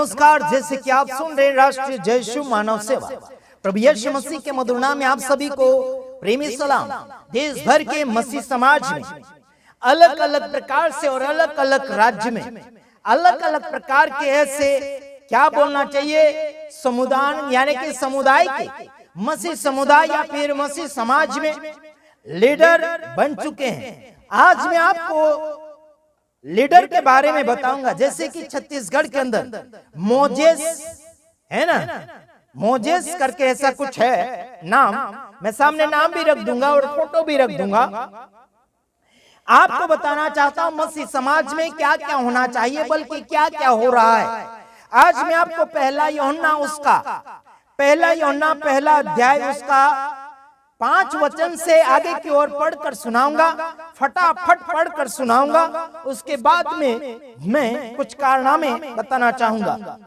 नमस्कार, जैसे कि आप सुन रहे राष्ट्रीय जय यीशु मानव सेवा, प्रभु यीशु मसीह के मधुर नाम में आप सभी को प्रेमी सलाम। देश भर के मसीह समाज में अलग अलग प्रकार से और अलग अलग राज्य में अलग अलग प्रकार के ऐसे क्या बोलना चाहिए समुदाय यानी कि समुदाय के मसीह समुदाय या फिर मसीह समाज में लीडर बन चुके हैं। आज मैं आपको लीडर के बारे में बताऊंगा। जैसे कि छत्तीसगढ़ के अंदर मोजेस है ना, मोजेस करके ऐसा कुछ है नाम, मैं सामने नाम भी रख दूंगा और फोटो भी रख दूंगा। आपको बताना चाहता हूं मसीह समाज में क्या क्या होना चाहिए, बल्कि क्या क्या हो रहा है। आज मैं आपको पहला यूहन्ना पहला अध्याय उसका 5 वचन से आगे की ओर पढ़कर सुनाऊंगा, फटाफट पढ़कर सुनाऊंगा। उसके बाद में मैं कुछ कारनामे बताना चाहूंगा।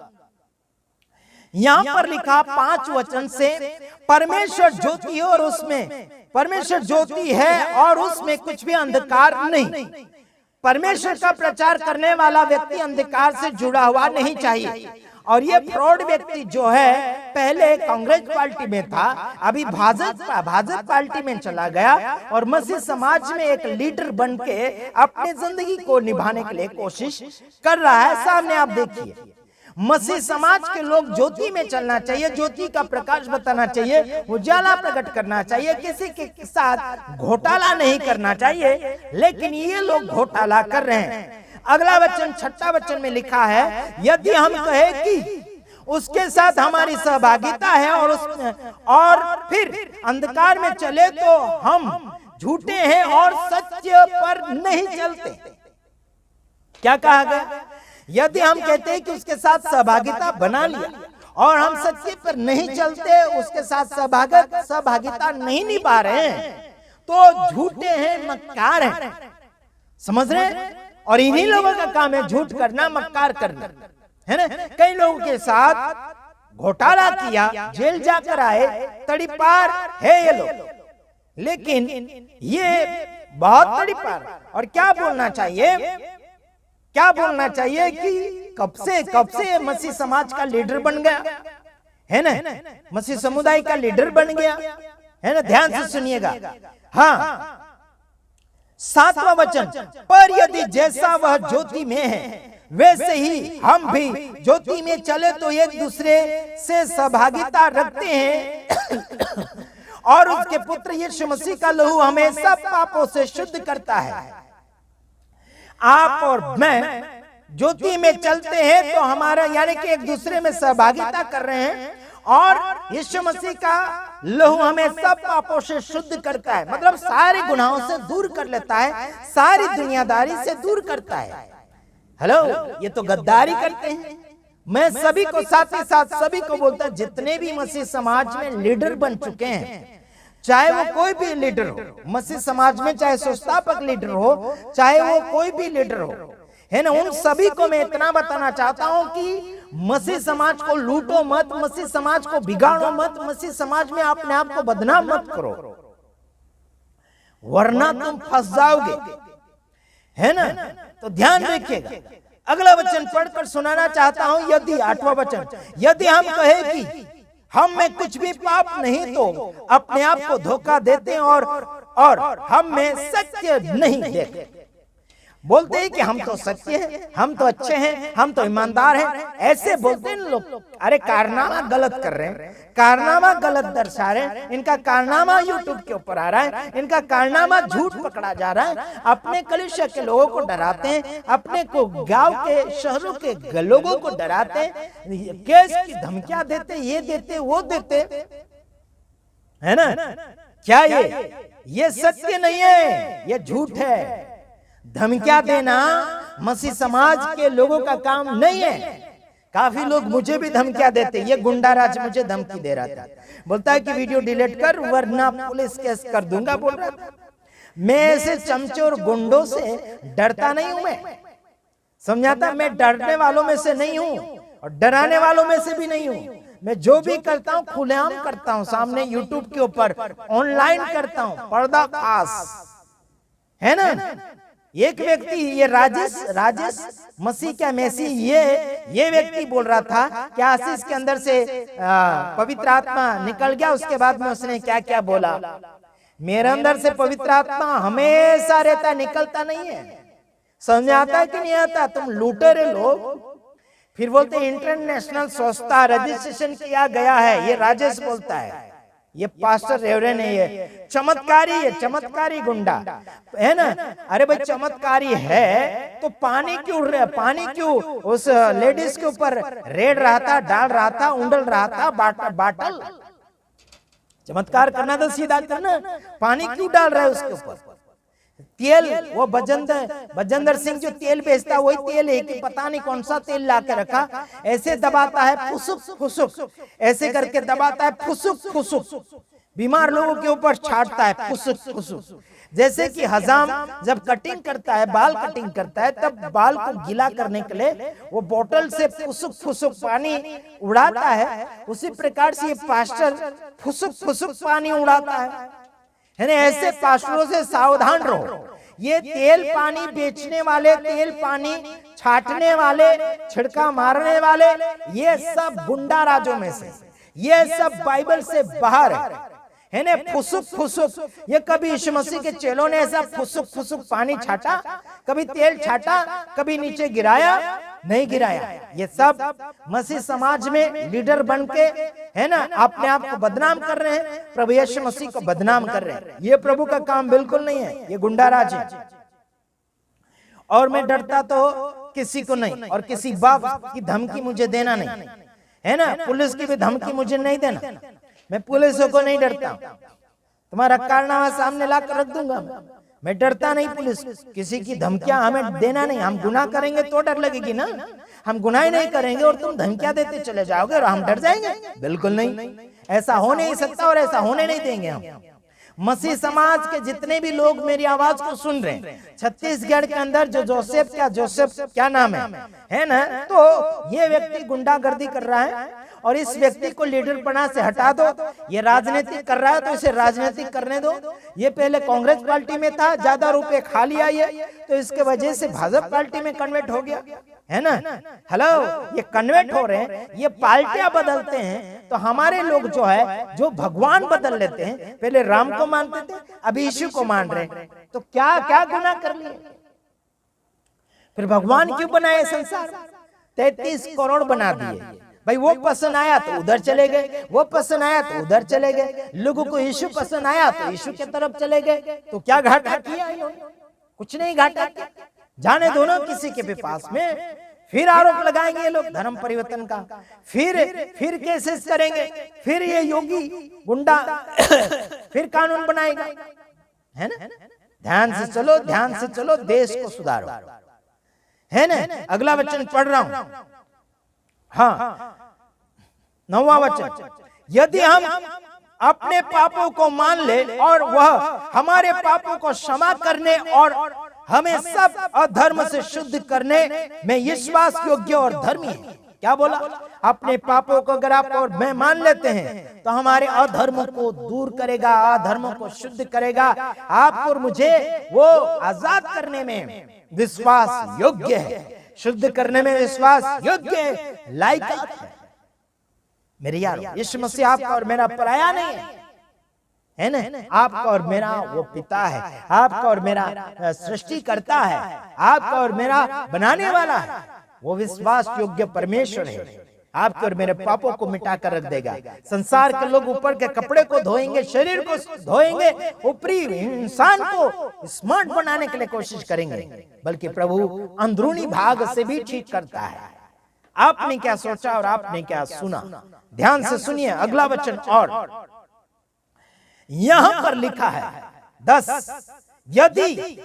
यहां पर लिखा 5 वचन से, परमेश्वर ज्योति और उसमें परमेश्वर ज्योति है और उसमें कुछ भी अंधकार नहीं। परमेश्वर का प्रचार करने वाला व्यक्ति अंधकार से जुड़ा हुआ नहीं चाहिए। और ये फ्रॉड व्यक्ति जो है पहले कांग्रेस पार्टी में था, अभी भाजपा पार्टी में चला गया और मसीह समाज में एक लीडर बन के अपनी जिंदगी को निभाने के लिए कोशिश कर रहा है। सामने आप देखिए, मसीह समाज के लोग ज्योति में चलना चाहिए, ज्योति का प्रकाश बताना चाहिए, उजाला प्रकट करना चाहिए, किसी के साथ घोटाला नहीं करना चाहिए। लेकिन ये लोग घोटाला कर रहे हैं। अगला वचन 6 वचन में लिखा है, यदि हम कहे कि उसके साथ हमारी सहभागिता है और फिर अंधकार में चले तो हम झूठे हैं और सत्य पर नहीं चलते। क्या कहा गया? यदि हम कहते हैं कि उसके साथ सहभागिता बना लिया और हम सत्य पर नहीं चलते, उसके साथ सहभागिता नहीं निभा रहे हैं, तो झूठे हैं, मक्कार हैं। समझ रहे हैं? और इन्हीं लोगों का काम है झूठ करना, मक्कार करना, है ना। कई लोगों के साथ घोटाला किया, जेल जाकर आए, तड़ीपार है ये लोग, लेकिन ये बहुत तड़ीपार। और क्या बोलना चाहिए कि कब से मसीह समाज का लीडर बन गया, है ना, मसीह समुदाय का लीडर बन गया, है ना। ध्यान से सुनिएगा। हाँ, 7वां वचन, पर यदि जैसा वह ज्योति में है वैसे ही हम भी ज्योति में चले तो एक दूसरे से सहभागिता रखते हैं और उसके पुत्र यीशु मसीह का लहू हमें सब पापों से शुद्ध करता है। आप और मैं ज्योति में चलते हैं तो हमारा यानी कि एक दूसरे में सहभागिता कर रहे हैं और यीशु मसीह का लहू हमें सब पापों से शुद्ध करता है, मतलब सारे गुनाहों से दूर कर लेता है, सारी दुनियादारी से दूर करता है। हेलो, ये तो गद्दारी करते हैं। मैं सभी को साथ ही साथ सभी को बोलता, जितने भी मसीह समाज में लीडर बन चुके हैं, चाहे वो कोई भी लीडर हो मसीह समाज में, चाहे संस्थापक लीडर हो, चाहे वो कोई भी लीडर हो, है ना, उन सभी को मैं इतना बताना चाहता हूं कि मसीह समाज को लूटो मत, मसीह समाज को बिगाड़ो मत, मसीह समाज में अपने आप को बदनाम मत करो, वरना तुम फंस जाओगे, है ना। तो ध्यान रखिएगा। अगला वचन पढ़कर सुनाना चाहता हूं। यदि 8वां वचन, यदि हम कहे कि हम में कुछ भी पाप नहीं तो अपने आप को धोखा देते हैं और हम में सत्य नहीं देखते। बोलते हैं कि हम तो सच्चे हैं, हम तो अच्छे हैं, हम तो ईमानदार हैं, ऐसे बोलते हैं लोग। अरे कारनामा गलत कर रहे हैं, कारनामा गलत दर्शा रहे हैं, इनका कारनामा यूट्यूब के ऊपर आ रहा है, इनका कारनामा झूठ पकड़ा जा रहा है। अपने कलीसिया के लोगों को डराते हैं, अपने को गांव के शहरों के लोगों को डराते हैं, केस की धमकियां देते, ये देते वो देते, है ना। क्या ये सत्य नहीं है, ये झूठ है। धमकियां देना मसीह समाज के लोगों का काम नहीं है। काफी लोग मुझे भी धमकियां देते, ये गुंडा राज मुझे धमकी दे रहा था, बोलता है कि वीडियो डिलीट कर वरना पुलिस केस कर दूंगा, बोल रहा था। मैं ऐसे चमचे और गुंडों से डरता नहीं हूं, मैं समझाता, मैं डरने वालों में से नहीं हूं और डराने वालों में से भी नहीं हूं। मैं जो भी करता हूं खुलेआम करता हूं, सामने यूट्यूब के ऊपर ऑनलाइन करता हूं, पर्दा खास, है ना। एक व्यक्ति, ये राजेश मसीह क्या मैसी, ये व्यक्ति बोल रहा था कि आशीष के अंदर से पवित्र आत्मा निकल गया। उसके बाद में उसने क्या क्या बोला, मेरे अंदर से पवित्र आत्मा हमेशा रहता, निकलता नहीं है। समझ आता है कि नहीं आता? तुम लूटेरे लोग। फिर बोलते इंटरनेशनल संस्था रजिस्ट्रेशन किया गया है, ये राजेश बोलता है, ये पास्टर रेवरेंड है, ये चमत्कारी गुंडा है ना। अरे भाई चमत्कारी है तो पानी क्यों उस लेडीज के ऊपर रेड रहा था, डाल रहा था, उंडल रहा था, बाटल। चमत्कार करना तो सीधा करना, पानी क्यों डाल रहा है उसके ऊपर? तेल, वो बजेंद्र सिंह जो तेल बेचता वही तेल है कि पता नहीं कौन सा तेल ला के रखा, ऐसे दबाता है फुसुक, ऐसे करके दबाता है फुसुक, बीमार लोगों के ऊपर छाटता है फुसुक। जैसे कि हजाम जब कटिंग करता है, बाल कटिंग करता है, तब बाल को गीला करने के लिए वो बोतल से फुसुक पानी उड़ाता है, उसी प्रकार से ये पास्टर फुसुक पानी उड़ाता है ना। ऐसे पास्टरों से सावधान रहो। ये तेल पानी बेचने वाले, तेल पानी छाटने वाले, छिड़का मारने वाले, ये सब गुंडा राजों में से, ये सब बाइबल से बाहर है ना। फुसुक, ये कभी यीशु मसीह के चेलों ने ऐसा फुसुक पानी छाटा, कभी तेल छाटा, कभी नीचे गिराया? नहीं गिराया। ये सब मसीह समाज में लीडर बन के है ना अपने आप को बदनाम कर रहे हैं, प्रभु यीशु मसीह को बदनाम कर रहे हैं। ये प्रभु का काम बिल्कुल नहीं है, ये गुंडा राज है। और मैं डरता तो किसी को नहीं, और किसी बाप की धमकी मुझे देना नहीं है ना, पुलिस की भी धमकी मुझे नहीं देना। मैं पुलिस को नहीं डरता, तुम्हारा कारनामा सामने लाकर रख दूंगा। मैं डरता नहीं पुलिस, किसी की धमकियां हमें देना नहीं। हम गुनाह करेंगे तो डर लगेगी ना, हम गुनाह ही नहीं करेंगे और तुम धमकियां देते चले जाओगे और हम डर जाएंगे? बिल्कुल नहीं, ऐसा हो नहीं सकता और ऐसा होने नहीं देंगे हम। मसीह समाज के जितने भी लोग मेरी आवाज को सुन रहे हैं, छत्तीसगढ़ के अंदर जो जोसेफ क्या नाम है ना, तो ये व्यक्ति गुंडागर्दी कर रहा है और इस व्यक्ति को लीडर पना से हटा दो। ये राजनीतिक कर रहा है तो इसे राजनीतिक करने दो। ये पहले कांग्रेस पार्टी में था, ज्यादा रुपए खा लिया ये, तो इसके वजह से भाजपा पार्टी में कन्वर्ट हो गया है ना। हेलो, ये कन्वर्ट हो रहे हैं, ये पार्टियां बदलते हैं। तो हमारे लोग जो है, जो भगवान बदल लेते हैं, पहले राम को मानते थे, अभी यीशु को मान रहे हैं, तो क्या क्या गुनाह कर लिए? फिर भगवान क्यों बनाए संसार? 33 करोड़ बना दिए भाई। वो पसंद आया तो उधर चले गए, वो पसंद आया तो उधर चले गए। लोगों को यीशु पसंद आया तो यीशु की तरफ चले गए। तो क्या घाटा किया इन्होंने? कुछ नहीं घाटा किया। जाने दो ना किसी के पास में, फिर आरोप लगाएंगे ये लोग धर्म परिवर्तन का, फिर केसेस करेंगे, फिर ये योगी गुंडा फिर कानून बनाएगा, है ना। ध्यान से चलो, देश को सुधारो, है ना। अगला वचन पढ़ रहा हूं, हाँ 9वां वचन, यदि हम अपने पापों को मान ले और वह हमारे पापों को क्षमा करने और हमें सब अधर्म से शुद्ध करने में विश्वास योग्य और धर्मी है। क्या बोला? अपने पापों को अगर आप और मैं मान लेते हैं तो हमारे अधर्म को दूर करेगा, अधर्म को शुद्ध करेगा, आपको और मुझे वो आजाद करने में विश्वास योग्य है, शुद्ध करने में विश्वास योग्य है, लायक है। मेरे यार, यीशु मसीह आपका और मेरा पराया नहीं है ना। आपका और मेरा वो पिता है, आपका और मेरा सृष्टि करता है, आपका और मेरा बनाने वाला है। वो विश्वास योग्य परमेश्वर है। आपके और मेरे पापों को मिटा कर रख देगा। संसार के लोग ऊपर के कपड़े को धोएंगे, शरीर को धोएंगे, ऊपरी इंसान को स्मार्ट बनाने के लिए कोशिश करेंगे, बल्कि प्रभु अंदरूनी भाग से भी ठीक करता है। आपने क्या सोचा और आपने क्या सुना? ध्यान से सुनिए अगला वचन। और यहां पर लिखा है 10, यदि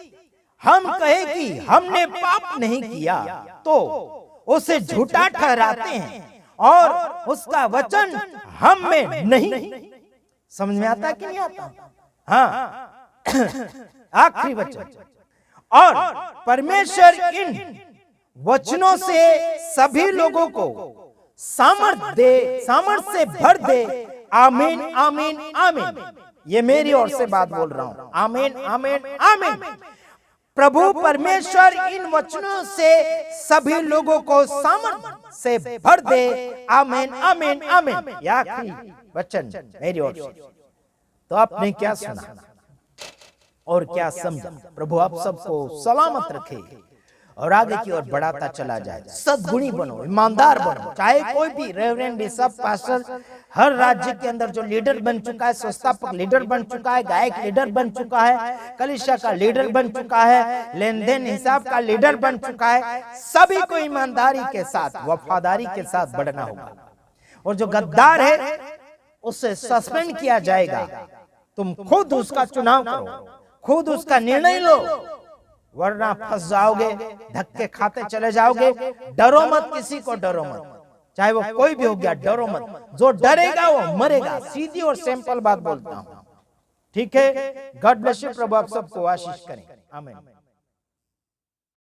हम कहे कि हमने पाप नहीं किया तो उसे झूठा ठहराते हैं और उसका वचन हम में नहीं। समझ में आता कि नहीं आता? हाँ आखिरी वचन, और परमेश्वर इन वचनों से सभी लोगों को सामर्थ से भर दे। आमीन आमीन आमीन। ये मेरी ओर से बात बोल रहा हूं। आमीन आमीन आमीन। प्रभु परमेश्वर इन वचनों से सभी लोगों को सामर्थ्य से भर दे। आमीन आमीन आमीन। यह आखिरी वचन मेरी ओर से। तो आपने क्या सुना और क्या समझा? प्रभु आप सबको सलामत रखे और आगे की ओर बढ़ाता चला जाए। सद्गुणी बनो, ईमानदार बनो। चाहे कोई भी रेवरेंड, बिशप, पास्टर, हर राज्य के अंदर जो लीडर बन चुका है, संस्थापक लीडर बन चुका है, गायक लीडर बन चुका है, कलीसिया का लीडर बन चुका है, लेन देन हिसाब का लीडर बन चुका है, सभी को ईमानदारी के साथ, वफादारी के साथ बढ़ना होगा। और जो गद्दार है उसे सस्पेंड किया जाएगा। तुम खुद उसका चुनाव करो, खुद उसका निर्णय लो, वरना फंस जाओगे, धक्के खाते चले जाओगे। डरो मत, किसी को डरो मत, चाहे वो कोई भी हो गया, डरो मत। जो डरेगा वो मरेगा। सीधी और सिंपल बात बोलता हूं, ठीक है। God bless you. प्रभु आप सबको आशीष करें। आमीन।